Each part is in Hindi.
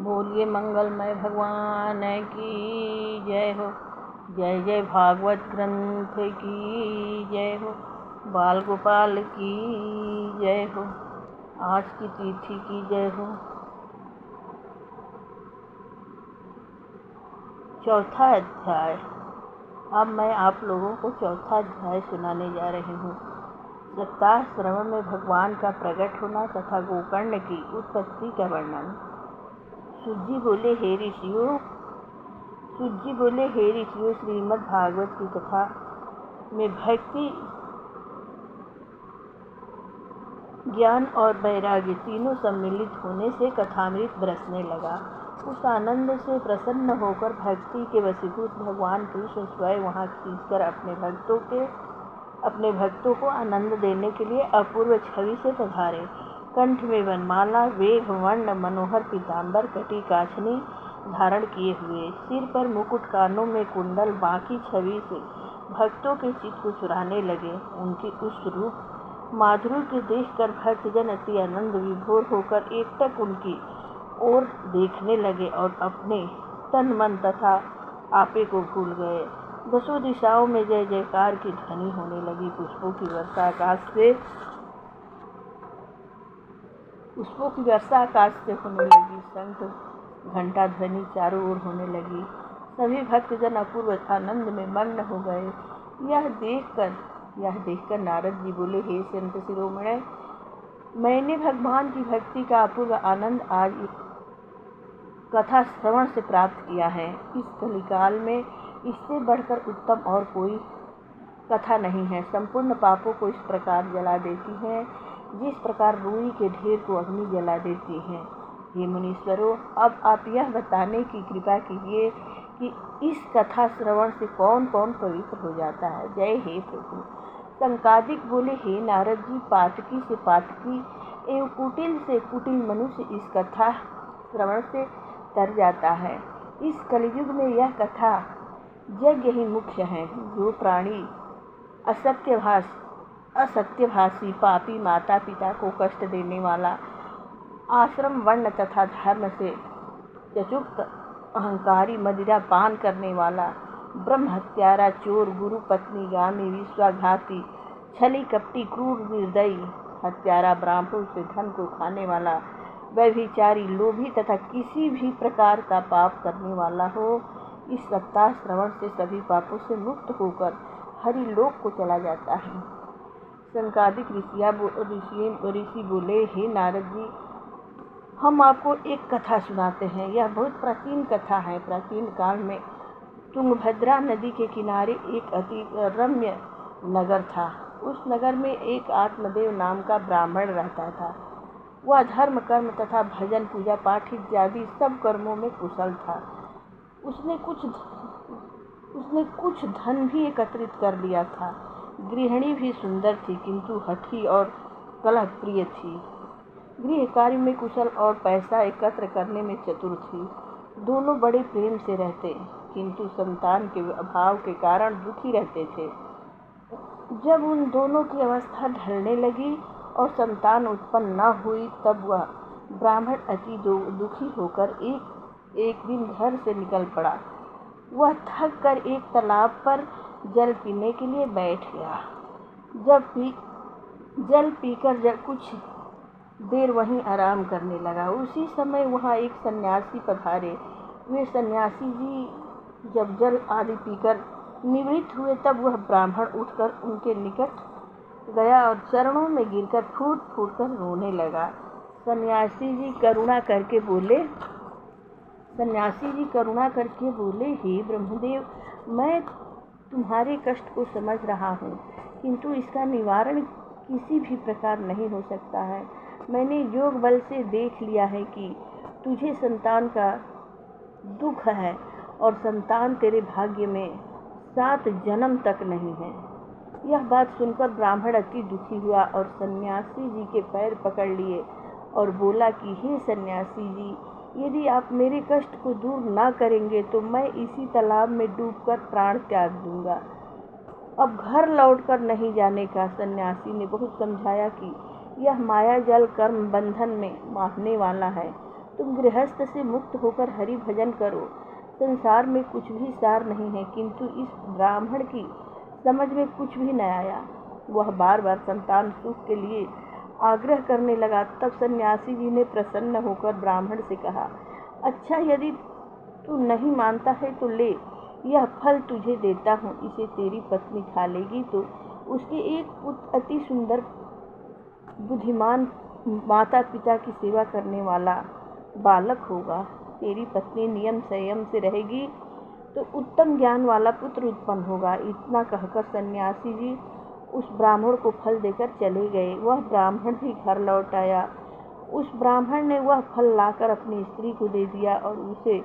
बोलिए मंगलमय भगवान की जय हो। जय जय भागवत ग्रंथ की जय हो। बाल गोपाल की जय हो। आज की तिथि की जय हो। चौथा अध्याय। अब मैं आप लोगों को चौथा अध्याय सुनाने जा रही हूँ। सप्ताह श्रवण में भगवान का प्रकट होना तथा गोकर्ण की उत्पत्ति का वर्णन। सूत जी बोले, हे ऋषियों, श्रीमद् भागवत की कथा में भक्ति, ज्ञान और वैराग्य तीनों सम्मिलित होने से कथामृत बरसने लगा। उस आनंद से प्रसन्न होकर भक्ति के वशीभूत भगवान कृष्ण स्वयं वहाँ खींचकर अपने भक्तों को आनंद देने के लिए अपूर्व छवि से पधारे। कंठ में वनमाला, वेग वर्ण मनोहर पीताम्बर कटी काछनी धारण किए हुए, सिर पर मुकुट, कानों में कुंडल, बाकी छवि से भक्तों के चित्त को चुराने लगे। उनकी उस रूप माधुर्य को देखकर भक्तजन अति आनंद विभोर होकर एकटक उनकी ओर देखने लगे और अपने तन मन तथा आपे को भूल गए। दसों दिशाओं में जय जयकार की ध्वनि होने लगी। पुष्पों की वर्षा आकाश से होने लगी। शंख घंटा ध्वनि चारों ओर होने लगी। सभी भक्तजन अपूर्व आनंद में मग्न हो गए। यह देखकर नारद जी बोले, हे संत शिरोमणि, मैंने भगवान की भक्ति का अपूर्व आनंद आज कथा श्रवण से प्राप्त किया है। इस कलिकाल में इससे बढ़कर उत्तम और कोई कथा नहीं है। संपूर्ण पापों को इस प्रकार जला देती है जिस प्रकार रुई के ढेर को अग्नि जला देती है। हे मुनीश्वरों, अब आप यह बताने की कृपा कीजिए कि इस कथा श्रवण से कौन कौन पवित्र हो जाता है। जय हे प्रभु। संकादिक बोले, हे नारद जी, पातकी से पातकी एवं कुटिल से कुटिल मनुष्य इस कथा श्रवण से तर जाता है। इस कलयुग में यह कथा यज्ञ ही मुख्य है। जो प्राणी असत्यभाषी, पापी, माता पिता को कष्ट देने वाला, आश्रम वर्ण तथा धर्म से चचुक्त, अहंकारी, मदिरा पान करने वाला, ब्रह्म हत्यारा, चोर, गुरु पत्नी गामी, विश्वाघाती, छली कपटी, क्रूर, निर्दयी, हत्यारा, ब्राह्मणों से धन को खाने वाला, व्यभिचारी, लोभी तथा किसी भी प्रकार का पाप करने वाला हो, इस सप्ताह श्रवण से सभी पापों से मुक्त होकर हरि लोक को चला जाता है। संकादिक ऋषि बोले, हे नारद जी, हम आपको एक कथा सुनाते हैं। यह बहुत प्राचीन कथा है। प्राचीन काल में तुंगभद्रा नदी के किनारे एक अति रम्य नगर था। उस नगर में एक आत्मदेव नाम का ब्राह्मण रहता था। वह धर्म, कर्म तथा भजन, पूजा पाठ इत्यादि सब कर्मों में कुशल था। उसने कुछ धन भी एकत्रित कर लिया था। गृहिणी भी सुंदर थी, किंतु हठी और कलह प्रिय थी। गृह कार्य में कुशल और पैसा एकत्र करने में चतुर थी। दोनों बड़े प्रेम से रहते, किंतु संतान के अभाव के कारण दुखी रहते थे। जब उन दोनों की अवस्था ढलने लगी और संतान उत्पन्न न हुई, तब वह ब्राह्मण अति दुखी होकर एक दिन घर से निकल पड़ा। वह थक कर एक तालाब पर जल पीने के लिए बैठ गया। जल पीकर कुछ देर वहीं आराम करने लगा। उसी समय वहाँ एक सन्यासी पधारे। वे सन्यासी जी जब जल आदि पीकर निवृत्त हुए, तब वह ब्राह्मण उठकर उनके निकट गया और चरणों में गिरकर फूट फूट कर रोने लगा। सन्यासी जी करुणा करके बोले, हे ब्रह्मदेव, मैं तुम्हारे कष्ट को समझ रहा हूँ, किंतु इसका निवारण किसी भी प्रकार नहीं हो सकता है। मैंने योग बल से देख लिया है कि तुझे संतान का दुख है और संतान तेरे भाग्य में 7 जन्म तक नहीं है। यह बात सुनकर ब्राह्मण अति दुखी हुआ और सन्यासी जी के पैर पकड़ लिए और बोला कि हे सन्यासी जी, यदि आप मेरे कष्ट को दूर ना करेंगे तो मैं इसी तालाब में डूबकर प्राण त्याग दूंगा। अब घर लौटकर नहीं जाने का। सन्यासी ने बहुत समझाया कि यह माया जल कर्म बंधन में बांधने वाला है तुम गृहस्थ से मुक्त होकर हरि भजन करो। संसार में कुछ भी सार नहीं है, किंतु इस ब्राह्मण की समझ में कुछ भी न आया। वह बार बार संतान सुख के लिए आग्रह करने लगा। तब सन्यासी जी ने प्रसन्न होकर ब्राह्मण से कहा, अच्छा, यदि तू नहीं मानता है तो ले, यह फल तुझे देता हूँ। इसे तेरी पत्नी खा लेगी तो उसके एक पुत्र अति सुंदर बुद्धिमान माता पिता की सेवा करने वाला बालक होगा। तेरी पत्नी नियम संयम से रहेगी तो उत्तम ज्ञान वाला पुत्र उत्पन्न होगा। इतना कहकर सन्यासी जी उस ब्राह्मण को फल देकर चले गए। वह ब्राह्मण भी घर लौट आया। उस ब्राह्मण ने वह फल लाकर अपनी स्त्री को दे दिया और उसे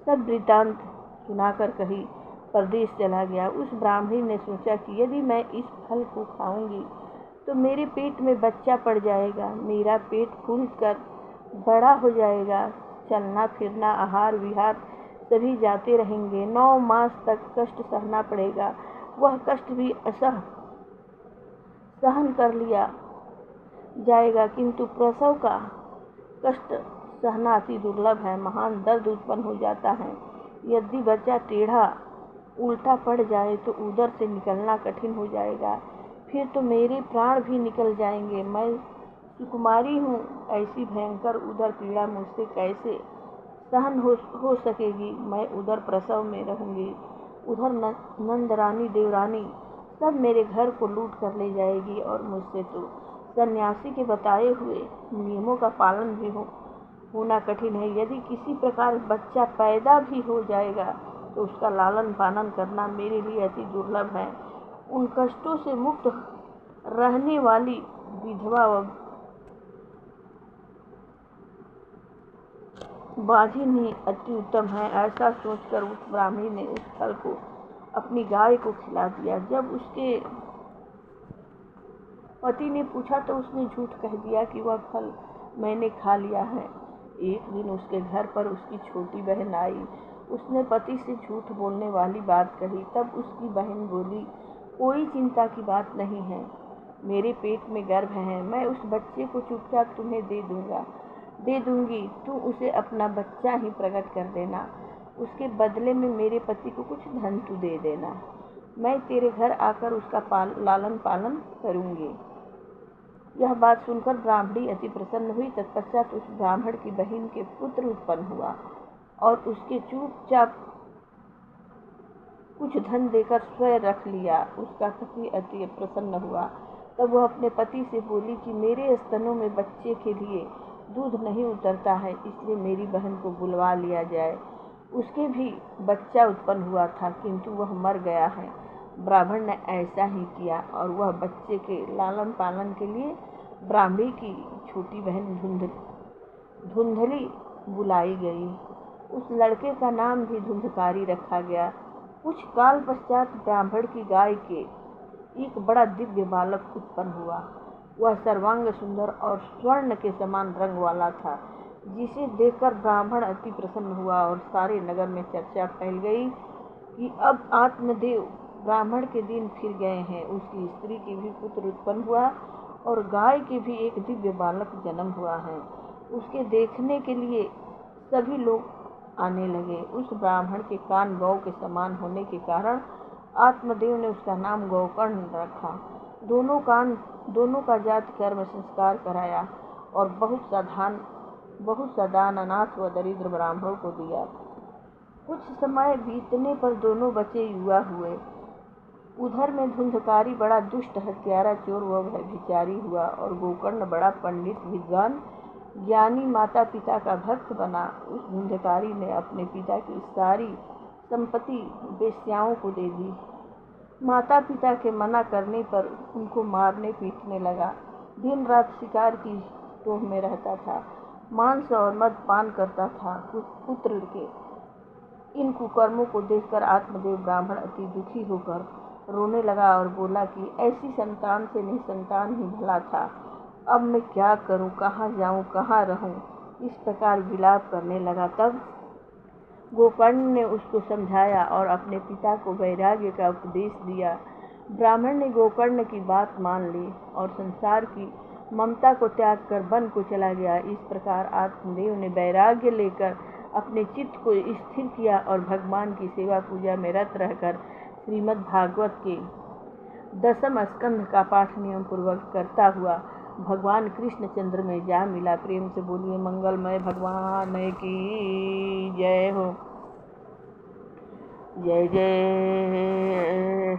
सब वृत्तांत सुनाकर कहीं परदेश चला गया। उस ब्राह्मणी ने सोचा कि यदि मैं इस फल को खाऊंगी तो मेरे पेट में बच्चा पड़ जाएगा, मेरा पेट फूल कर बड़ा हो जाएगा, चलना फिरना आहार विहार सभी जाते रहेंगे, 9 मास तक कष्ट सहना पड़ेगा। वह कष्ट भी असह सहन कर लिया जाएगा, किंतु प्रसव का कष्ट सहना अति दुर्लभ है, महान दर्द उत्पन्न हो जाता है। यदि बच्चा टेढ़ा उल्टा पड़ जाए तो उदर से निकलना कठिन हो जाएगा, फिर तो मेरे प्राण भी निकल जाएंगे। मैं सुकुमारी हूँ, ऐसी भयंकर उदर पीड़ा मुझसे कैसे सहन हो सकेगी। मैं उधर प्रसव में रहूँगी, उधर नंदरानी देवरानी सब मेरे घर को लूट कर ले जाएगी और मुझसे तो सन्यासी के बताए हुए नियमों का पालन भी होना कठिन है। यदि किसी प्रकार बच्चा पैदा भी हो जाएगा तो उसका लालन पालन करना मेरे लिए अति दुर्लभ है। उन कष्टों से मुक्त रहने वाली विधवा व बाझिन ही अति उत्तम है। ऐसा सोचकर उस ब्राह्मणी ने उस फल को अपनी गाय को खिला दिया। जब उसके पति ने पूछा तो उसने झूठ कह दिया कि वह फल मैंने खा लिया है। एक दिन उसके घर पर उसकी छोटी बहन आई। उसने पति से झूठ बोलने वाली बात कही। तब उसकी बहन बोली, कोई चिंता की बात नहीं है, मेरे पेट में गर्भ है, मैं उस बच्चे को चुपचाप तुम्हें दे दूंगी, तू उसे अपना बच्चा ही प्रकट कर देना, उसके बदले में मेरे पति को कुछ धन तू दे देना, मैं तेरे घर आकर उसका लालन पालन करूंगी। यह बात सुनकर ब्राह्मणी अति प्रसन्न हुई। तत्पश्चात उस ब्राह्मण की बहन के पुत्र उत्पन्न हुआ और उसके चुपचाप कुछ धन देकर स्वयं रख लिया। उसका पति अति प्रसन्न हुआ। तब वह अपने पति से बोली कि मेरे स्तनों में बच्चे के लिए दूध नहीं उतरता है, इसलिए मेरी बहन को बुलवा लिया जाए। उसके भी बच्चा उत्पन्न हुआ था, किंतु वह मर गया है। ब्राह्मण ने ऐसा ही किया और वह बच्चे के लालन पालन के लिए ब्राह्मणी की छोटी बहन धुंधली बुलाई गई। उस लड़के का नाम भी धुंधकारी रखा गया। कुछ काल पश्चात ब्राह्मण की गाय के एक बड़ा दिव्य बालक उत्पन्न हुआ। वह सर्वांग सुंदर और स्वर्ण के समान रंग वाला था, जिसे देखकर ब्राह्मण अति प्रसन्न हुआ और सारे नगर में चर्चा फैल गई कि अब आत्मदेव ब्राह्मण के दिन फिर गए हैं। उसकी स्त्री के भी पुत्र उत्पन्न हुआ और गाय के भी एक दिव्य बालक जन्म हुआ है। उसके देखने के लिए सभी लोग आने लगे। उस ब्राह्मण के कान गौ के समान होने के कारण आत्मदेव ने उसका नाम गोकर्ण रखा। दोनों का जाति कर्म संस्कार कराया और बहुत सा दान अनाथ व दरिद्र ब्राह्मणों को दिया। कुछ समय बीतने पर दोनों बच्चे युवा हुए। उधर में धुंधकारी बड़ा दुष्ट हत्यारा चोर व व्यभिचारी हुआ और गोकर्ण बड़ा पंडित विद्वान ज्ञानी माता पिता का भक्त बना। उस धुंधकारी ने अपने पिता की सारी संपत्ति वेश्याओं को दे दी। माता पिता के मना करने पर उनको मारने पीटने लगा। दिन रात शिकार की टोह में रहता था, मांस और मद पान करता था। पुत्र के इन कुकर्मों को देखकर आत्मदेव ब्राह्मण अति दुखी होकर रोने लगा और बोला कि ऐसी संतान से निसंतान ही भला था। अब मैं क्या करूं, कहाँ जाऊं, कहाँ रहूं, इस प्रकार विलाप करने लगा। तब गोकर्ण ने उसको समझाया और अपने पिता को वैराग्य का उपदेश दिया। ब्राह्मण ने गोकर्ण की बात मान ली और संसार की ममता को त्याग कर वन को चला गया। इस प्रकार आत्मदेव ने वैराग्य लेकर अपने चित्त को स्थिर किया और भगवान की सेवा पूजा में रत रहकर श्रीमद् भागवत के 10वें स्कंध का पाठ नियम पूर्वक करता हुआ भगवान कृष्णचंद्र में जा मिला। प्रेम से बोलिए मंगलमय भगवान की जय हो। जय जय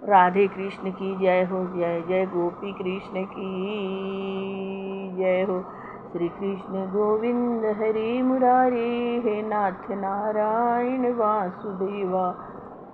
राधे कृष्ण की जय हो। जय जय गोपी कृष्ण की जय हो। श्री कृष्ण गोविंद हरि मुरारी, हे नाथ नारायण वासुदेवा।